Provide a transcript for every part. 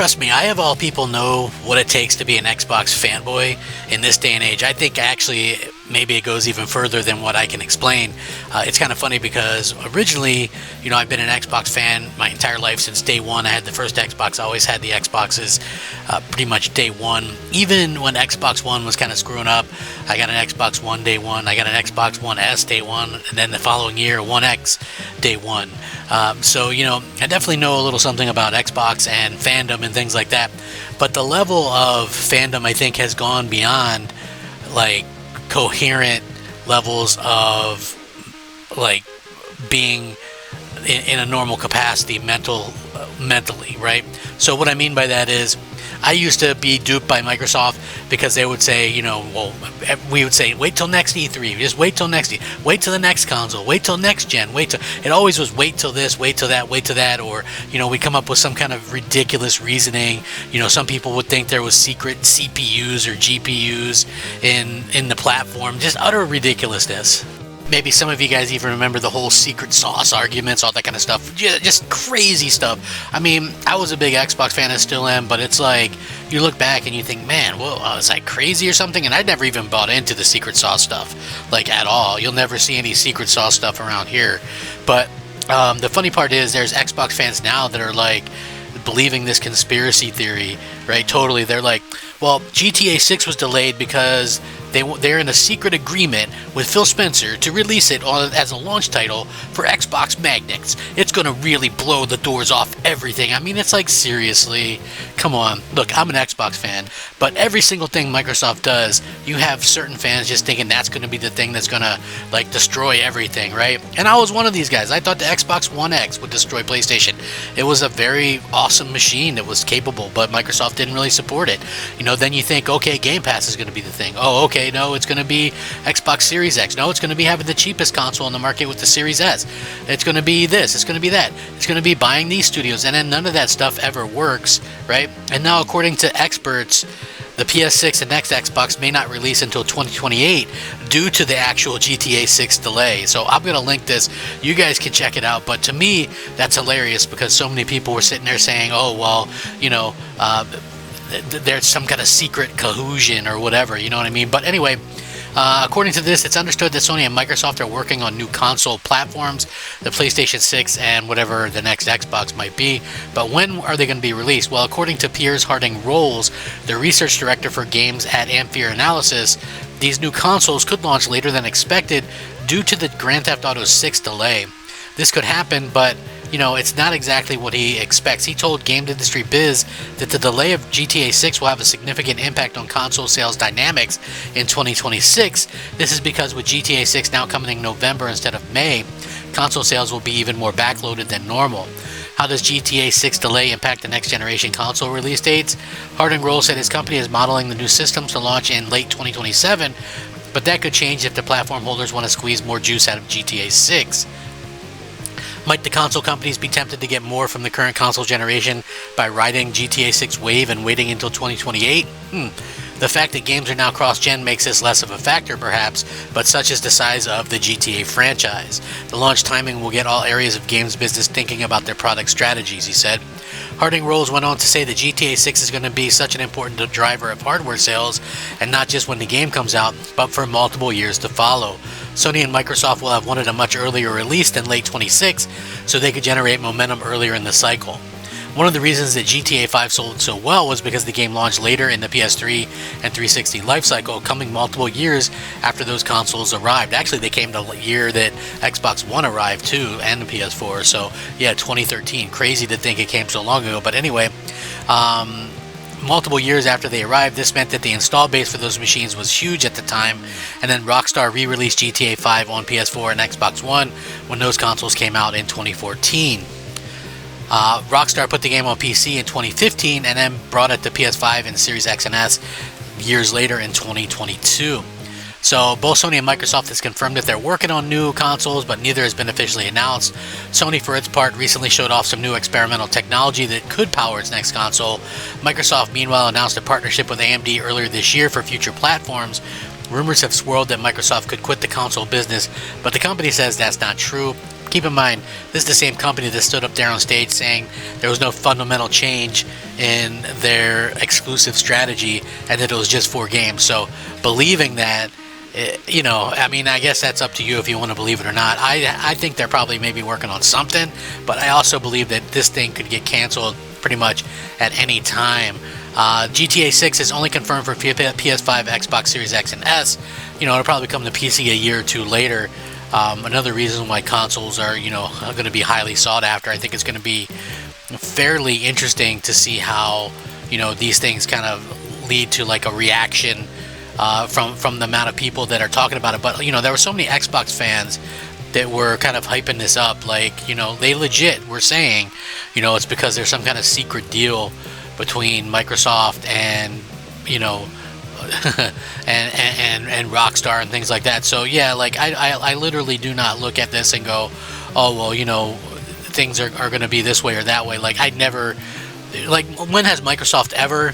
trust me, I of all people know what it takes to be an Xbox fanboy in this day and age. I think actually maybe it goes even further than what I can explain. It's kind of funny because originally, I've been an Xbox fan my entire life since day one. I had the first Xbox. I always had the Xboxes pretty much day one. Even when Xbox One was kind of screwing up, I got an Xbox One day one. I got an Xbox One S day one. And then the following year, One X day one. So, I definitely know a little something about Xbox and fandom and things like that. But the level of fandom, I think, has gone beyond, like, coherent levels of, like, being in a normal capacity mentally, right? So what I mean by that is, I used to be duped by Microsoft because they would say, we would say, wait till next E3, just wait till next wait till the next console, wait till next gen, it always was wait till this, wait till that, or, we come up with some kind of ridiculous reasoning. Some people would think there was secret CPUs or GPUs in the platform, just utter ridiculousness. Maybe some of you guys even remember the whole secret sauce arguments, all that kind of stuff. Just crazy stuff. I mean, I was a big Xbox fan, I still am, but it's like, you look back and you think, man, whoa, was I crazy or something? And I'd never even bought into the secret sauce stuff, like, at all. You'll never see any secret sauce stuff around here. But the funny part is, there's Xbox fans now that are, like, believing this conspiracy theory, right? Totally. They're like, well, GTA 6 was delayed because they're in a secret agreement with Phil Spencer to release it as a launch title for Xbox Magnets. It's going to really blow the doors off everything. I mean, it's like, seriously, come on. Look, I'm an Xbox fan, but every single thing Microsoft does, you have certain fans just thinking that's going to be the thing that's going to, like, destroy everything, right? And I was one of these guys. I thought the Xbox One X would destroy PlayStation. It was a very awesome machine that was capable, but Microsoft didn't really support it. Then you think, okay, Game Pass is going to be the thing. Oh, okay, no, it's going to be Xbox Series X. No, it's going to be having the cheapest console on the market with the Series S. It's going to be this. It's going to be that. It's going to be buying these studios. And then none of that stuff ever works, right? And now, according to experts, the PS6 and next Xbox may not release until 2028 due to the actual GTA 6 delay. So I'm going to link this. You guys can check it out. But to me, that's hilarious because so many people were sitting there saying, oh, well, there's some kind of secret collusion or whatever, you know what I mean? But anyway, according to this, it's understood that Sony and Microsoft are working on new console platforms, the PlayStation 6 and whatever the next Xbox might be. But when are they going to be released? Well, according to Piers Harding-Rolls, the research director for games at Ampere Analysis, these new consoles could launch later than expected due to the Grand Theft Auto 6 delay. This could happen, but it's not exactly what he expects. He told Game Industry Biz that the delay of GTA 6 will have a significant impact on console sales dynamics in 2026. This is because with GTA 6 now coming in November instead of May, console sales will be even more backloaded than normal. How does GTA 6 delay impact the next generation console release dates? Harding-Rolls said his company is modeling the new systems to launch in late 2027, but that could change if the platform holders want to squeeze more juice out of GTA 6. Might the console companies be tempted to get more from the current console generation by riding GTA 6 wave and waiting until 2028? The fact that games are now cross-gen makes this less of a factor, perhaps, but such is the size of the GTA franchise. The launch timing will get all areas of games business thinking about their product strategies, he said. Harding-Rolls went on to say that GTA 6 is going to be such an important driver of hardware sales, and not just when the game comes out, but for multiple years to follow. Sony and Microsoft will have wanted a much earlier release than late 26, so they could generate momentum earlier in the cycle. One of the reasons that GTA 5 sold so well was because the game launched later in the PS3 and 360 lifecycle, coming multiple years after those consoles arrived. Actually, they came the year that Xbox One arrived too, and the PS4, so yeah, 2013. Crazy to think it came so long ago, but anyway, multiple years after they arrived, this meant that the install base for those machines was huge at the time, and then Rockstar re-released GTA 5 on PS4 and Xbox One when those consoles came out in 2014. Rockstar put the game on PC in 2015 and then brought it to PS5 and Series X and S years later in 2022. So both Sony and Microsoft has confirmed that they're working on new consoles, but neither has been officially announced. Sony, for its part, recently showed off some new experimental technology that could power its next console. Microsoft, meanwhile, announced a partnership with AMD earlier this year for future platforms. Rumors have swirled that Microsoft could quit the console business, but the company says that's not true. Keep in mind, this is the same company that stood up there on stage saying there was no fundamental change in their exclusive strategy and that it was just 4 games. So believing that, you know, I mean, I guess that's up to you if you want to believe it or not. I think they're probably maybe working on something, but I also believe that this thing could get canceled pretty much at any time. GTA 6 is only confirmed for PS5, Xbox Series X, and S. You know, it'll probably come to PC a year or two later. Another reason why consoles are, you know, going to be highly sought after. I think it's going to be fairly interesting to see how, you know, these things kind of lead to like a reaction from the amount of people that are talking about it. But, you know, there were so many Xbox fans that were kind of hyping this up. Like, you know, they legit were saying, you know, it's because there's some kind of secret deal between Microsoft and, you know, and Rockstar and things like that. So yeah, like I literally do not look at this and go, oh well, you know, things are going to be this way or that way. Like I'd never, like, when has Microsoft ever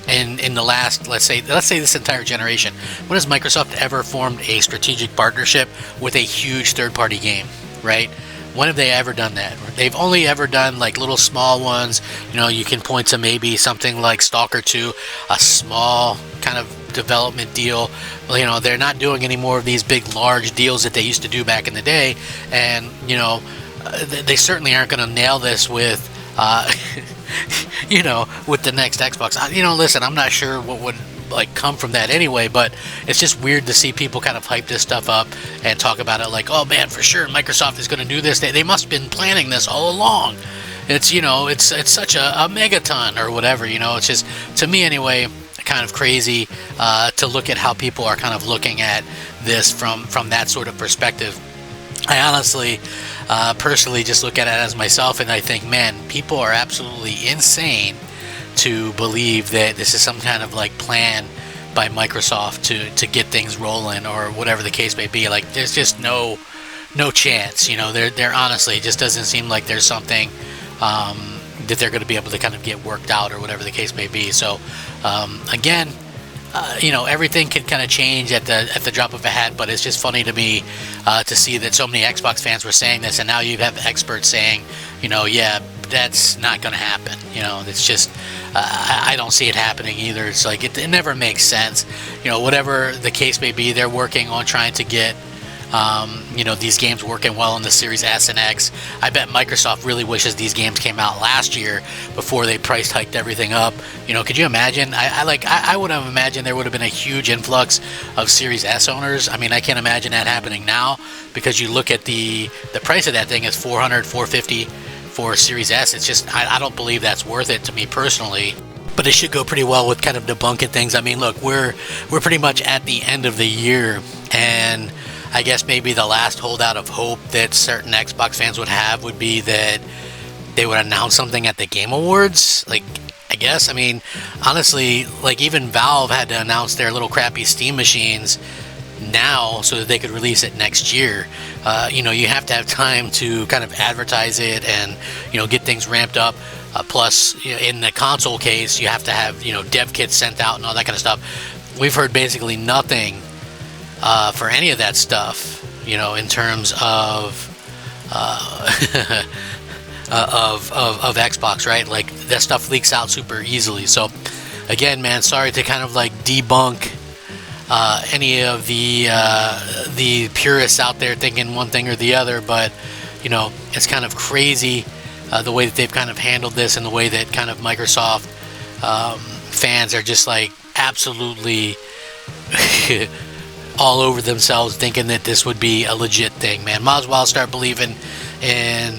in the last, let's say this entire generation, when has Microsoft ever formed a strategic partnership with a huge third-party game, right? When have they ever done that? They've only ever done like little small ones. You know, you can point to maybe something like Stalker 2, a small kind of development deal. Well, you know, they're not doing any more of these big, large deals that they used to do back in the day. And, you know, they certainly aren't going to nail this with, you know, with the next Xbox. You know, listen, I'm not sure what would like come from that anyway, but it's just weird to see people kind of hype this stuff up and talk about it like, oh man, for sure Microsoft is going to do this. They must have been planning this all along. It's, you know, it's such a megaton or whatever, you know. It's just, to me anyway, kind of crazy to look at how people are kind of looking at this from that sort of perspective. I honestly personally just look at it as myself and I think, man, people are absolutely insane to believe that this is some kind of like plan by Microsoft to get things rolling or whatever the case may be. Like, there's just no chance, you know. There honestly, it just doesn't seem like there's something that they're going to be able to kind of get worked out or whatever the case may be. So again, you know, everything can kind of change at the drop of a hat, but it's just funny to me to see that so many Xbox fans were saying this, and now you have experts saying, you know, yeah, that's not going to happen. You know, it's just, I don't see it happening either. It's like, it never makes sense. You know, whatever the case may be, they're working on trying to get, you know, these games working well in the Series S and X. I bet Microsoft really wishes these games came out last year before they price hiked everything up. You know, could you imagine? I would have imagined there would have been a huge influx of Series S owners. I mean, I can't imagine that happening now, because you look at the price of that thing is $400, $450 for Series S. It's just, I don't believe that's worth it to me personally. But it should go pretty well with kind of debunking things. I mean, look, we're pretty much at the end of the year, and I guess maybe the last holdout of hope that certain Xbox fans would have would be that they would announce something at the Game Awards. Like, I guess, I mean, honestly, like even Valve had to announce their little crappy Steam machines now so that they could release it next year. You know, you have to have time to kind of advertise it and, you know, get things ramped up. Plus, you know, in the console case, you have to have, you know, dev kits sent out and all that kind of stuff. We've heard basically nothing for any of that stuff, you know, in terms of of Xbox, right? Like, that stuff leaks out super easily. So again, man, sorry to kind of like debunk any of the purists out there thinking one thing or the other, but you know, it's kind of crazy the way that they've kind of handled this, and the way that kind of Microsoft fans are just like absolutely all over themselves, thinking that this would be a legit thing. Man, might as well start believing in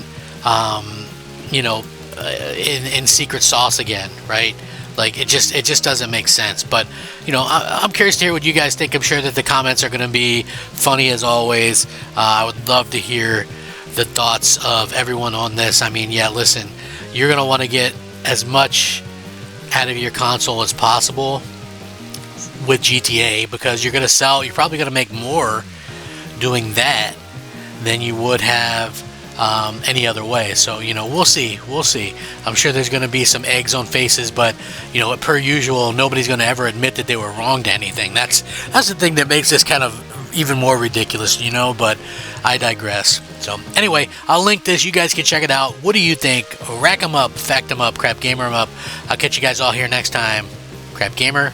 you know, in secret sauce again, right? Like, it just doesn't make sense. But you know, I'm curious to hear what you guys think. I'm sure that the comments are going to be funny as always. I would love to hear the thoughts of everyone on this. I mean, yeah, listen, you're going to want to get as much out of your console as possible with GTA, because you're going to sell, you're probably going to make more doing that than you would have any other way. So, you know, we'll see. I'm sure there's going to be some eggs on faces, but you know, per usual, nobody's going to ever admit that they were wrong to anything. That's the thing that makes this kind of even more ridiculous, you know. But I digress. So anyway, I'll link this. You guys can check it out. What do you think? Rack 'em up, fact 'em up, crap gamer 'em up. I'll catch you guys all here next time. Crap gamer